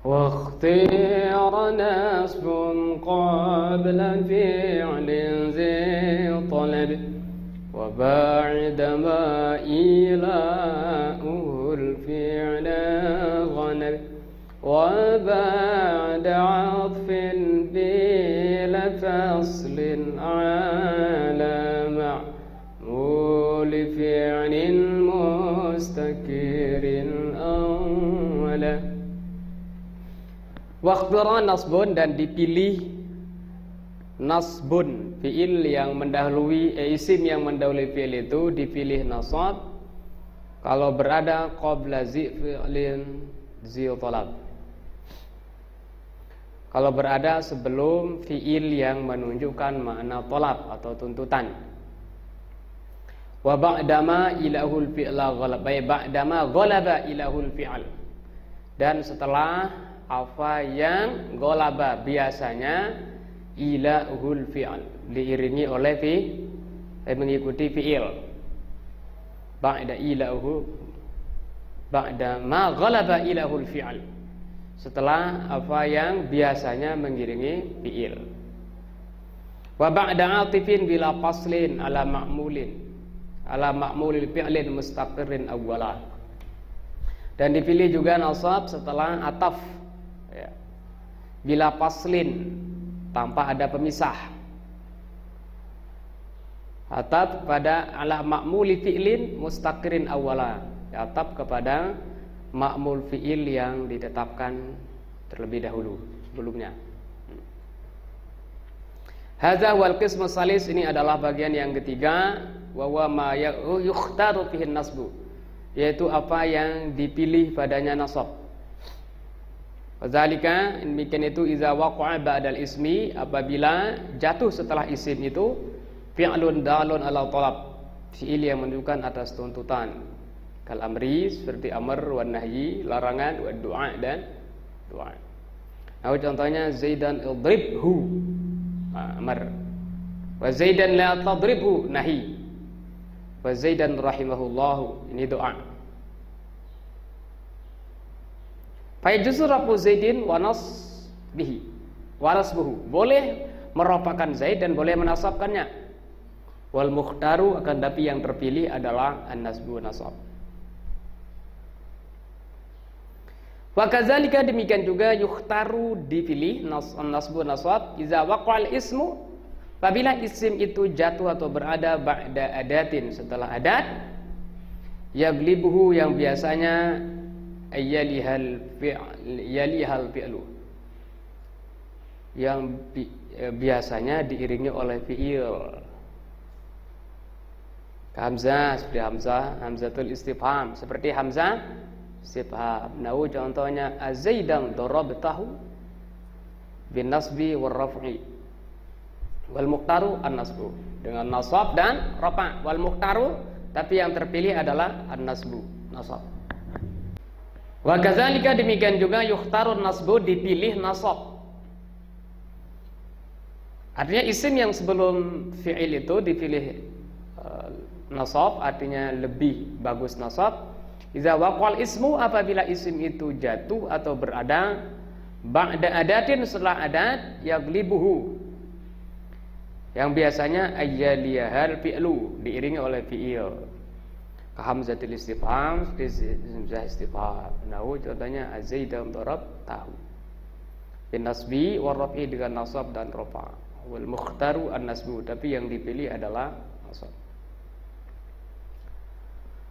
واختير نسب قبل فعل ذي طلب وبعدما إيلاؤه الفعل غنب وبعد عطف بلا فصل على معمول فعل مستكر أولا. Wakhtara nasbun, dan dipilih nasbun, fi'il yang mendahului, isim yang mendahului fi'il itu dipilih nasab kalau berada qabla zi fi'lin zi talab, kalau berada sebelum fi'il yang menunjukkan makna talab atau tuntutan. Wa ba'dama ilahul fi'la ghalab, ba'dama ghalaba ilahul fi'al, dan setelah apa yang ghalaba, biasanya ilahul fi'al, diiringi oleh mengikuti fi'il. Ba'da ilahu, ba'da ma ghalaba ilahul fi'al, setelah apa yang biasanya mengiringi fi'il. Wa ba'da atifin bila faslin ala ma'mulin, ala ma'mulil fi'lin mustaqirrin awwala, dan dipilih juga nasab setelah ataf ya, bila faslin, tanpa ada pemisah. Ataf pada ala ma'muli fi'lin mustaqirin awwala, ataf kepada ma'mul fi'il yang ditetapkan terlebih dahulu sebelumnya. Hadza wal qismu salis, ini adalah bagian yang ketiga. Wa huwa ma yukhtaru fihi nasbu, yaitu apa yang dipilih padanya nasab. Wadzalika, demikian itu, iza waqa'a ba'dal ismi, apabila jatuh setelah isim itu fi'lun dalun ala talab, fi'il yang menunjukkan atas tuntutan, kal amri, seperti amr, wan nahyi, larangan, wa du'a, dan doa. Nah, contohnya Zaidan idribhu, amr, wa Zaidan la tadribhu, nahi, wa Zaidan rahimahullahu, ini doa. Fayajuzu rafu Zaidin wa nasbihi wa nasbuhu, boleh meropakan Zaid dan boleh menasabkannya. Wal mukhtaru, akan tapi yang terpilih adalah an-nasbu, nasab. Wa kadzalika, demikian juga yukhtaru, dipilih nasbu nasab iza waqa'al ismu, apabila isim itu jatuh atau berada ba'da adatin, setelah adat, yaglibuhu, yang biasanya yalihal fi'lu, yang biasanya diiringi oleh fi'il. Hamzah, seperti hamzah, hamzatul istifham, seperti hamzah istifham. Nah, contohnya azaidan darabtahu bin nasbi wal raf'i, wal muqtaru an nasbu, dengan nasab dan rafa. Wal muqtaru, tapi yang terpilih adalah an nasbu, nasab. Wa kadzalika, demikian juga yukhtarun nasbu, dipilih nasab. Artinya isim yang sebelum fi'il itu dipilih nasab, artinya lebih bagus nasab. Iza waqal ismu, apabila isim itu jatuh atau berada ba'da adatin, setelah adat, yaglibuhu, yang biasanya ayyaliyahal fi'lu, diiringi oleh fi'il. Hamzatul istifham, hamzah istifham. Nah, contohnya azaidan darabtahu bin nasbi wa raf'i, dengan nasab dan rafa. Wal mukhtaru an nasbu, tapi yang dipilih adalah nasab.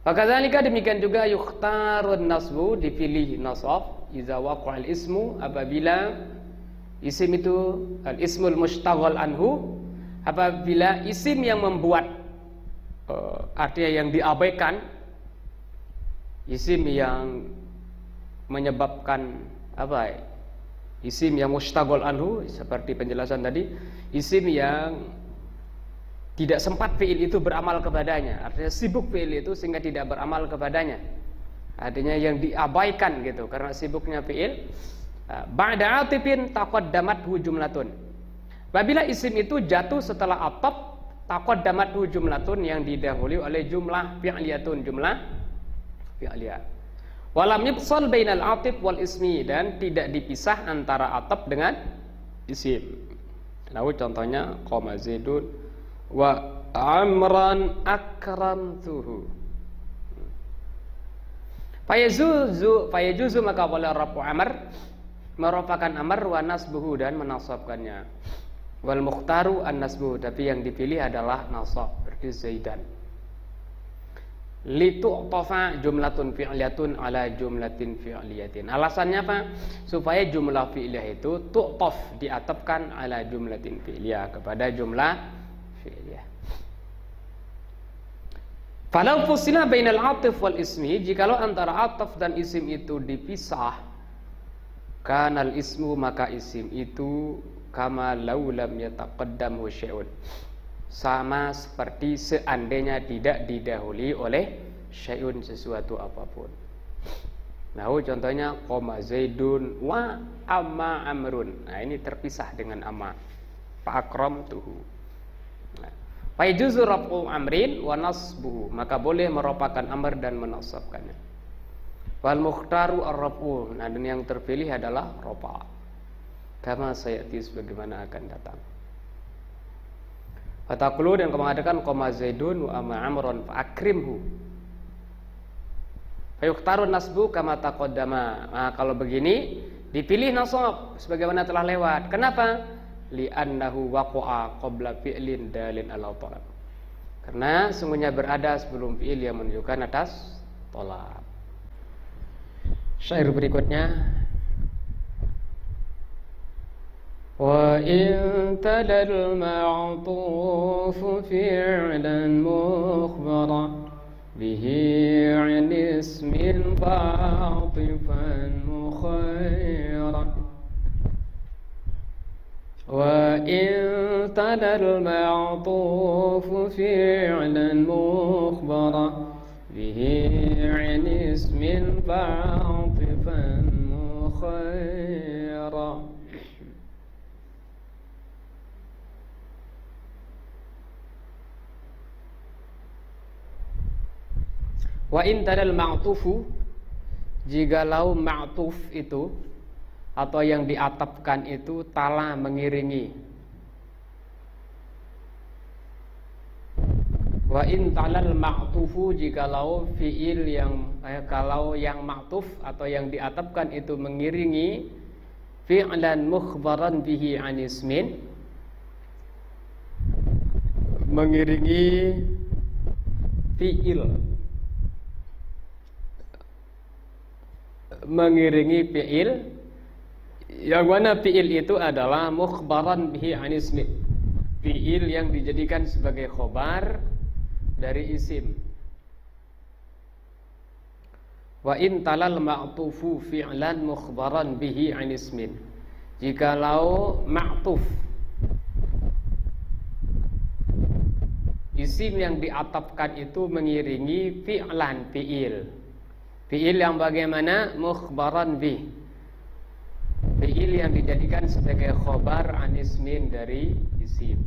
Fakadzalika, demikian juga yukhtarun nasbu, dipilih nasab iza waqa'al ismu, apabila isim itu al ismul mustaghal anhu, apabila isim yang membuat, artinya yang diabaikan, isim yang menyebabkan apa? Isim yang mustaghal anhu, seperti penjelasan tadi, isim yang tidak sempat fi'il itu beramal kepadanya, artinya sibuk fi'il itu sehingga tidak beramal kepadanya, artinya yang diabaikan gitu karena sibuknya fi'il. Ba'da atifin taqaddamathu jumlatun, apabila isim itu jatuh setelah ataf, taqaddamathu jumlatun, yang didahului oleh jumlah fi'liyatun, jumlah fi'liyah. Walam yafsal bainal atif wal ismi, dan tidak dipisah antara ataf dengan isim. Nah, contohnya qama Zaidun wa amran akramtuhu. Fayajuzu maka boleh rafu amr, merupakan amr, wa nasbuhu, dan menasabkannya. Wal mukhtaru an nasbuhu, tapi yang dipilih adalah nasab, berarti Zaidan. Litu'tafa jumlatun fi'liyatun ala jumlatin fi'liyatin. Alasannya apa? Supaya jumlah fi'liyah itu tu'taf, diatafkan ala jumlatin fi'liyah, kepada jumlah fi'liyah. Falau fusila bainal atif wal ismi, jikalau antara ataf dan isim itu dipisah, kanal ismu, maka isim itu kama lau lam yataqaddamhu syai'un, sama seperti seandainya tidak didahului oleh syai'un, sesuatu apapun. Nah, contohnya qama Zaidun wa amma amrun. Nah, ini terpisah dengan amma. Fa akramtuhu. Nah, fa yajuzu raf'u amrin wa nasbuhu, maka boleh merupakan amr dan menasabkannya. Wal mukhtaru ar-raf'u, nah, dan yang terpilih adalah rafa. Kama sayati, sebagaimana akan datang. Fataqulu, dan kamu mengatakan qama Zaidun wa amma amrun fa akrimhu. Fa yukhtaru nasbu kama taqaddama. Nah, kalau begini dipilih nasab sebagaimana telah lewat. Kenapa? Li'annahu waqa'a qabla fi'lin dalin ala talab. Karena sungguhnya berada sebelum fi'il yang menunjukkan atas talab. Syair berikutnya, wa in tadal ma'tuf fi'lan mukhbara bihi 'an ismin fa'atifan mukhayyara. Wa in tadal ma'tuf fi'lan mukhbara bihi 'an ismin fa'atifan mukhayyara. Wa in tadal ma'tufu, jikalau ma'tuf itu atau yang diatafkan itu tala, mengiringi. Wa in talal ma'tufu, jikalau fi'il yang kalau yang ma'tuf atau yang diatafkan itu mengiringi fi'lan mukhbaran bihi an ismin, mengiringi fi'il, yang mana fi'il itu adalah mukhbaran bihi an ismi, fi'il yang dijadikan sebagai khobar dari isim. Wa in talal ma'tufu fi'lan mukhbaran bihi an ismin, jikalau ma'tuf, isim yang diatafkan itu mengiringi fi'lan, fi'il yang bagaimana? Mukhbaran bih, fi'il yang dijadikan sebagai khobar an ismin, dari isim.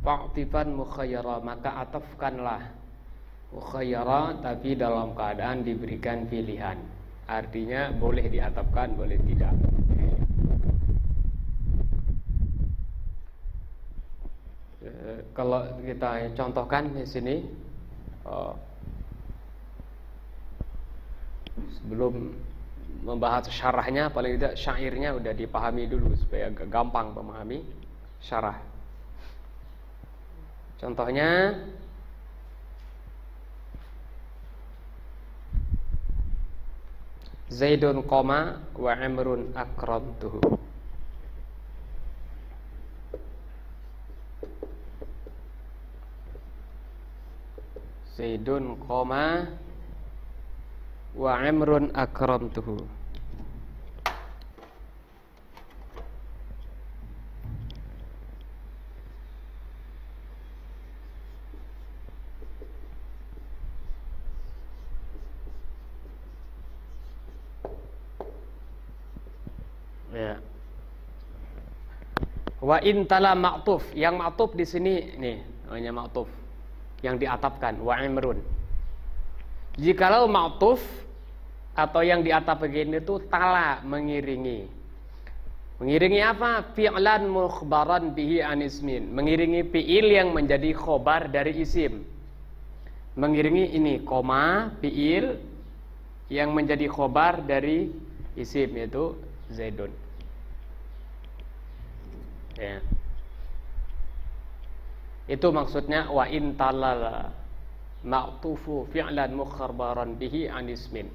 Fa'tifan mukhayyara, maka atafkanlah mukhayyara, tapi dalam keadaan diberikan pilihan. Artinya boleh diatafkan, boleh tidak. Kalau kita contohkan di sini, sebelum membahas syarahnya, paling tidak syairnya udah dipahami dulu supaya gampang memahami syarah. Contohnya, Zaidun qoma wa amrun akramtuhu. Zaidun qoma wa amrun akramtuhu. Ya. Wa intala ma'tuf, yang ma'tuf di sini nih, namanya ma'tuf, yang diatafkan wa amrun. Jikalau ma'tuf atau yang di atap begini itu tala, mengiringi. Mengiringi apa? Fi'lan mukhbaran bihi an ismin. Mengiringi fi'il yang menjadi khobar dari isim. Mengiringi ini koma fi'il yang menjadi khobar dari isim, yaitu Zaidun. Ya. Itu maksudnya wa in talala ma'tufu fi'lan mukhbaran bihi an ismin.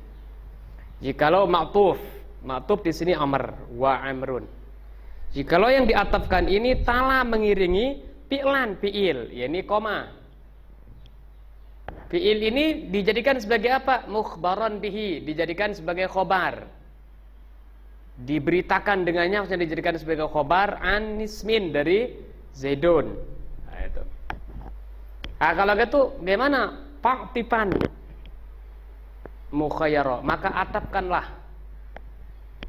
Jikalau ma'tuf di sini amr wa amrun. Jikalau yang diatafkan ini tala, mengiringi fi'lan, fi'il, yakni koma. Fi'il ini dijadikan sebagai apa? Mukhbaran bihi, dijadikan sebagai khobar. Diberitakan dengannya, maksudnya dijadikan sebagai khobar an ismin, dari Zaidun. Nah, itu. Nah, kalau gitu bagaimana? Fa'tifan mukhayyara, maka atapkanlah.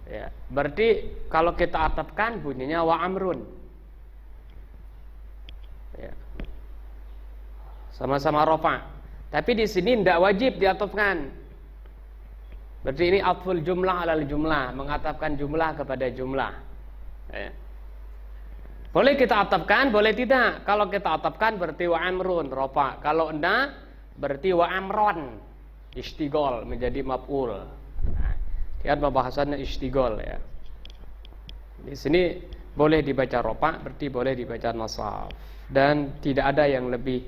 Ya, berarti kalau kita atapkan bunyinya wa amrun. Ya. Sama-sama rafa. Tapi di sini tidak wajib diatapkan. Berarti ini atful jumlah alal jumlah, mengatapkan jumlah kepada jumlah. Ya. Boleh kita atapkan, boleh tidak. Kalau kita atapkan berarti wa amrun rafa. Kalau enggak berarti wa amron istigol, menjadi maf'ul. Nah, lihat pembahasannya istigol ya. Di sini boleh dibaca rafa, berarti boleh dibaca nasab, dan tidak ada yang lebih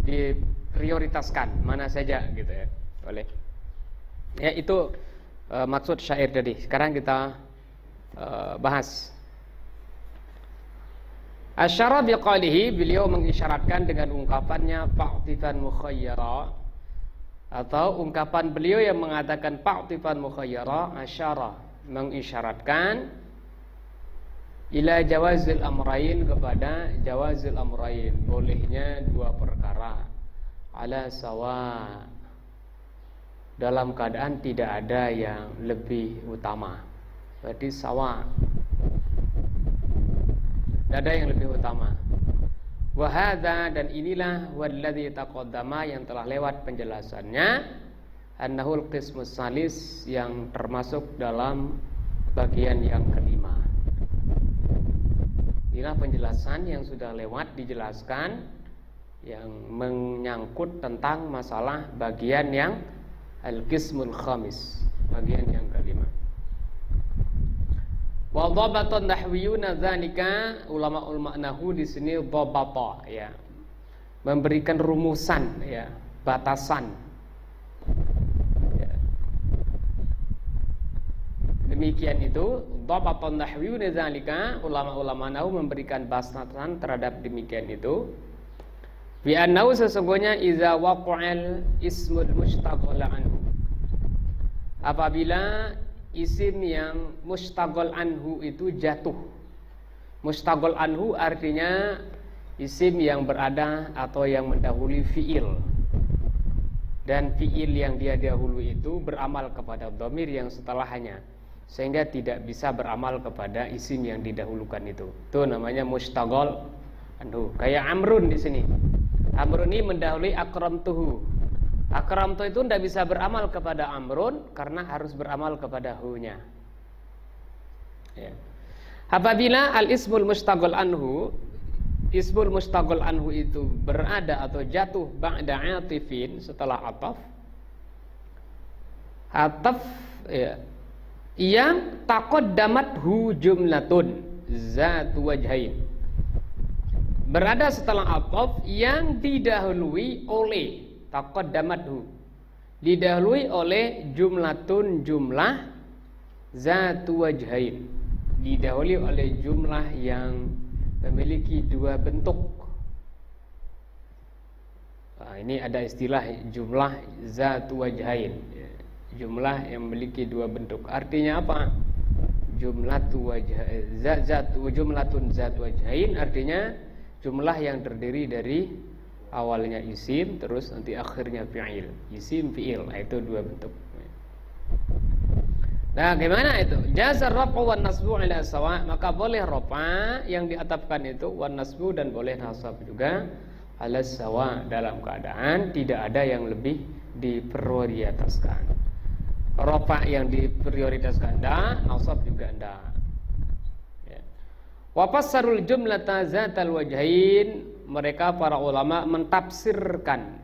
diprioritaskan mana saja gitu ya. Boleh. Ya, itu maksud syair tadi. Sekarang kita bahas. Asyara biqalihi, beliau mengisyaratkan dengan ungkapannya fa'tifan mukhayyara, atau ungkapan beliau yang mengatakan fa'tifan mukhayyara, asyara, mengisyaratkan ila jawazil amrayn, kepada jawazil amrayn, bolehnya dua perkara, ala sawa, dalam keadaan tidak ada yang lebih utama. Berarti sawa, tidak ada yang lebih utama. Wahada, dan inilah walladzi taqaddama, yang telah lewat penjelasannya, annahul qismus salis, yang termasuk dalam bagian yang kelima. Inilah penjelasan yang sudah lewat dijelaskan, yang menyangkut tentang masalah bagian yang al-qismul khamis, bagian yang kelima. Wa dhabatun nahwiyuna dzalika, ulama nahwu di sini dhabata ya, memberikan rumusan ya, batasan. Ya. Demikian itu dhabatun nahwiyuna dzalika, ulama nahwu memberikan batasan terhadap demikian itu. Bi annahu, sesungguhnya iza waqa'al ismul mushtaqal anhu, apabila isim yang mustaqal anhu itu jatuh. Mustaqal anhu artinya isim yang berada atau yang mendahului fi'il, dan fi'il yang dia dahului itu beramal kepada dhamir yang setelahnya, sehingga tidak bisa beramal kepada isim yang didahulukan itu. Itu namanya mustaqal anhu. Kayak amrun di sini. Amrun ini mendahului akramtuhu. Akram itu tidak bisa beramal kepada amrun karena harus beramal kepada hu-nya. Ya. Apabila al-ismul mustaqal anhu, ismul mustaqal anhu itu berada atau jatuh ba'da atifin, setelah ataf. Ataf ya, yang taqaddamat hu jumlatun zatu wajhain, berada setelah ataf yang didahului oleh taqaddamathu, didahului oleh jumlatun, jumlah zatu wajhain, didahului oleh jumlah yang memiliki dua bentuk. Nah, ini ada istilah jumlah zatu wajhain, jumlah yang memiliki dua bentuk. Artinya apa? Jumlatun zatu wajhain artinya jumlah yang terdiri dari awalnya isim, terus nanti akhirnya fi'il. Isim, fi'il, nah, itu dua bentuk. Nah, gimana itu? Jazar raf'u wan nasbu ala sawa, maka boleh rafa yang diatapkan itu wan nasbu, dan boleh nasab juga ala sawa, dalam keadaan tidak ada yang lebih diprioritaskan. Rafa yang diprioritaskan ndak, nasab juga ndak. Ya. Wa fassarul jumlata zatal wajhain, mereka para ulama mentafsirkan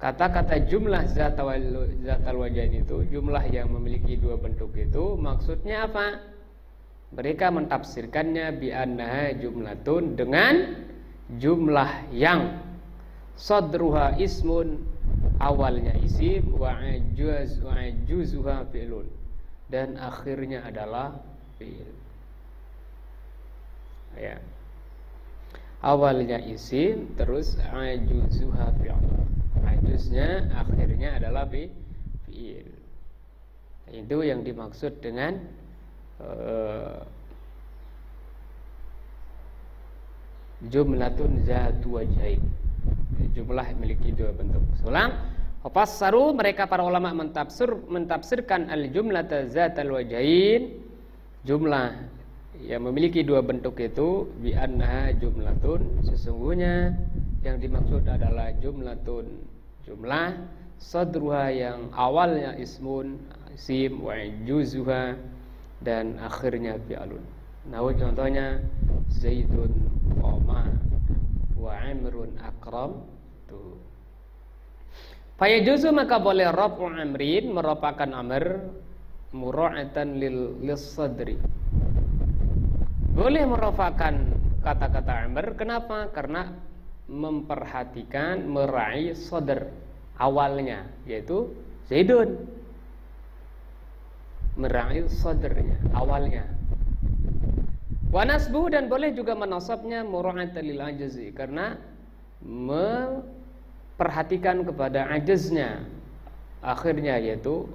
kata-kata jumlah zatal wajhain itu, jumlah yang memiliki dua bentuk itu, maksudnya apa? Mereka mentafsirkannya bi annaha jumlatun, dengan jumlah yang sadruha ismun, awalnya isim, wa ajuzuha fi'lun, dan akhirnya adalah fi'il. Ya. Awalnya isim, terus ajuzuha fi'lun. Ajuznya akhirnya adalah fi'il. Itu yang dimaksud dengan jumlatun zatu wajhain, jumlah memiliki dua bentuk. Ulang, fassaru, mereka para ulama mentafsirkan al-jumlata zatal wajhain, jumlah yang memiliki dua bentuk itu, bi annaha jumlatun, sesungguhnya yang dimaksud adalah jumlatun, jumlah sadruha yang awalnya ismun, isim, wa juzuha, dan akhirnya fi'alun. Nah, contohnya Zaidun qama wa Amrun akram tuh. Fayajuzu, maka boleh raf'u amrin, merupakan amr mura'atan lis-sadri. Boleh merupakan kata-kata amr, kenapa? Karena memperhatikan, meraih sadr awalnya, yaitu Zaidun, meraih sadrnya awalnya. Wa nasbu, dan boleh juga menasabnya mura'atan lil ajzi, karena memperhatikan kepada ajaznya akhirnya, yaitu